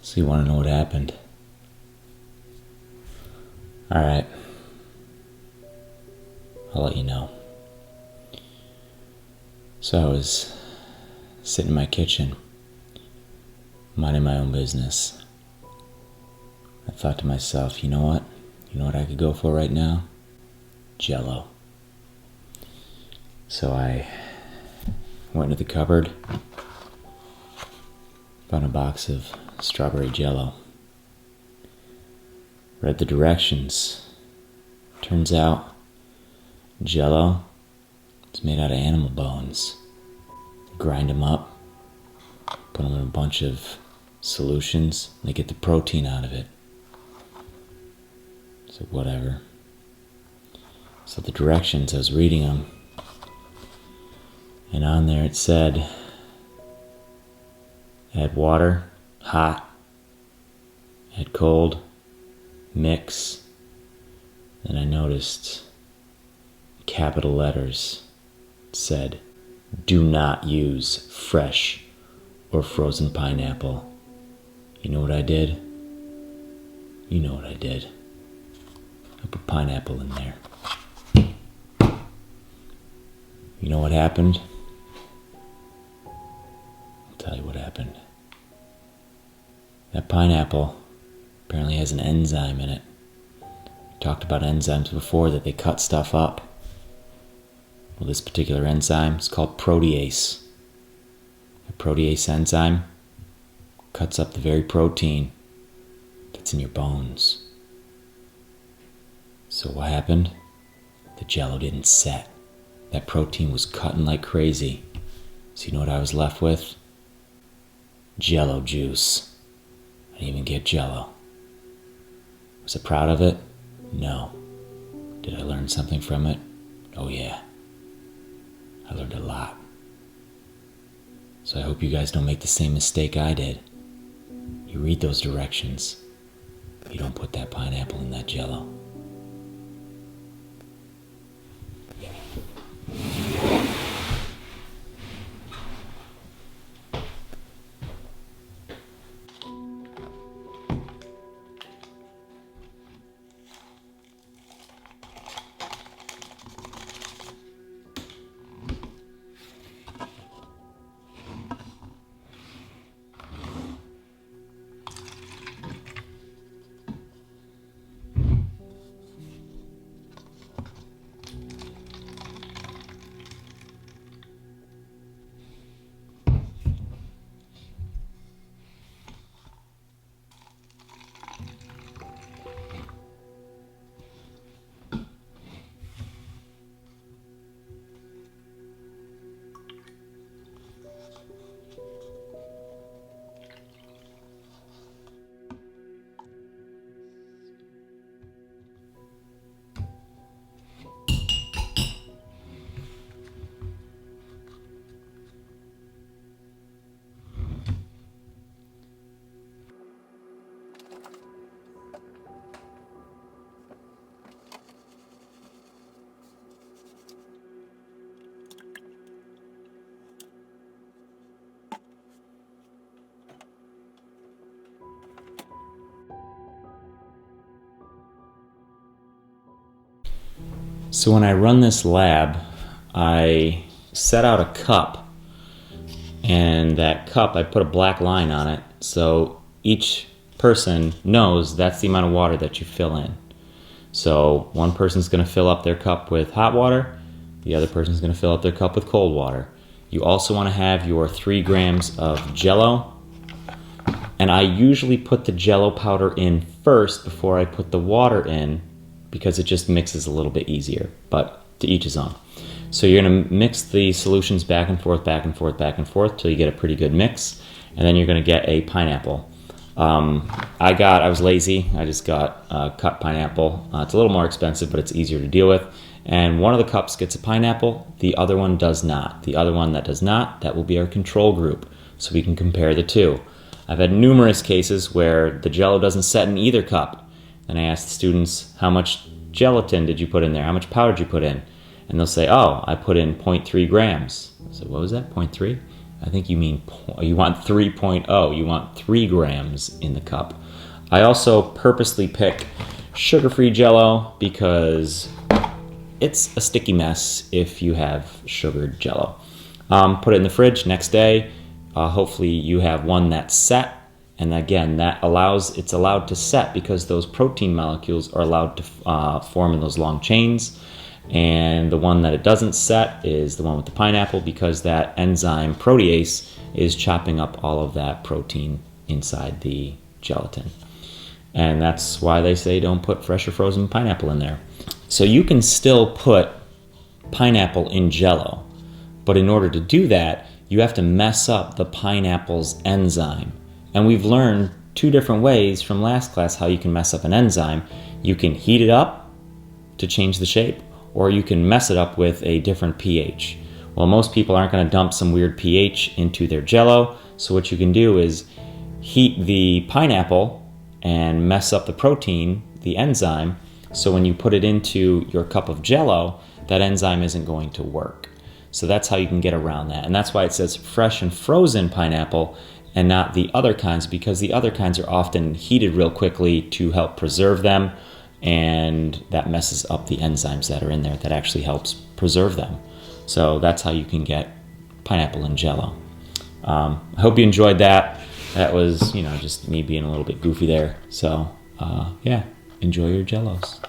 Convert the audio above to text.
So you want to know what happened? Alright. I'll let you know. So I was sitting in my kitchen, minding my own business. I thought to myself, you know what? You know what I could go for right now? Jello. So I went to the cupboard, found a box of strawberry Jello. Read the directions. Turns out, Jello is made out of animal bones. Grind them up, put them in a bunch of solutions, and they get the protein out of it. So whatever. So the directions, I was reading them, and on there it said, add water, hot, add cold, mix. Then I noticed capital letters said, do not use fresh or frozen pineapple. You know what I did? You know what I did. I put pineapple in there. You know what happened? I'll tell you what happened. That pineapple apparently has an enzyme in it. We talked about enzymes before, that they cut stuff up. Well, this particular enzyme is called protease. The protease enzyme cuts up the very protein that's in your bones. So what happened? The Jello didn't set. That protein was cutting like crazy. So you know what I was left with? Jello juice. I didn't even get Jello. Was I proud of it? No. Did I learn something from it? Oh yeah. I learned a lot. So I hope you guys don't make the same mistake I did. You read those directions. You don't put that pineapple in that Jello. So when I run this lab, I set out a cup, and that cup, I put a black line on it, so each person knows that's the amount of water that you fill in. So one person's going to fill up their cup with hot water, the other person's going to fill up their cup with cold water. You also want to have your 3 grams of Jello, and I usually put the Jello powder in first before I put the water in, because it just mixes a little bit easier, but to each his own. So you're going to mix the solutions back and forth, back and forth, back and forth till you get a pretty good mix, and then you're going to get a pineapple. I was lazy, I just got cut pineapple. It's a little more expensive, but it's easier to deal with. And one of the cups gets a pineapple, the other one does not. The other one that does not, that will be our control group, so we can compare the two. I've had numerous cases where the Jello doesn't set in either cup. And I ask the students, how much gelatin did you put in there? How much powder did you put in? And they'll say, oh, I put in 0.3 grams. I said, what was that, 0.3? I think you mean you want 3.0. You want 3 grams in the cup. I also purposely pick sugar-free Jello because it's a sticky mess if you have sugared Jello. Put it in the fridge next day. Hopefully you have one that's set. And again, it's allowed to set because those protein molecules are allowed to form in those long chains. And the one that it doesn't set is the one with the pineapple because that enzyme protease is chopping up all of that protein inside the gelatin. And that's why they say don't put fresh or frozen pineapple in there. So you can still put pineapple in Jello, but in order to do that, you have to mess up the pineapple's enzyme. And we've learned 2 different ways from last class how you can mess up an enzyme. You can heat it up to change the shape, or you can mess it up with a different pH. Well, most people aren't going to dump some weird pH into their Jello, so what you can do is heat the pineapple and mess up the protein, the enzyme, so when you put it into your cup of Jello, that enzyme isn't going to work. So that's how you can get around that. And that's why it says fresh and frozen pineapple and not the other kinds, because the other kinds are often heated real quickly to help preserve them, and that messes up the enzymes that are in there that actually helps preserve them. So that's how you can get pineapple in Jello. I hope you enjoyed that. That was, just me being a little bit goofy there. So, yeah, enjoy your Jellos.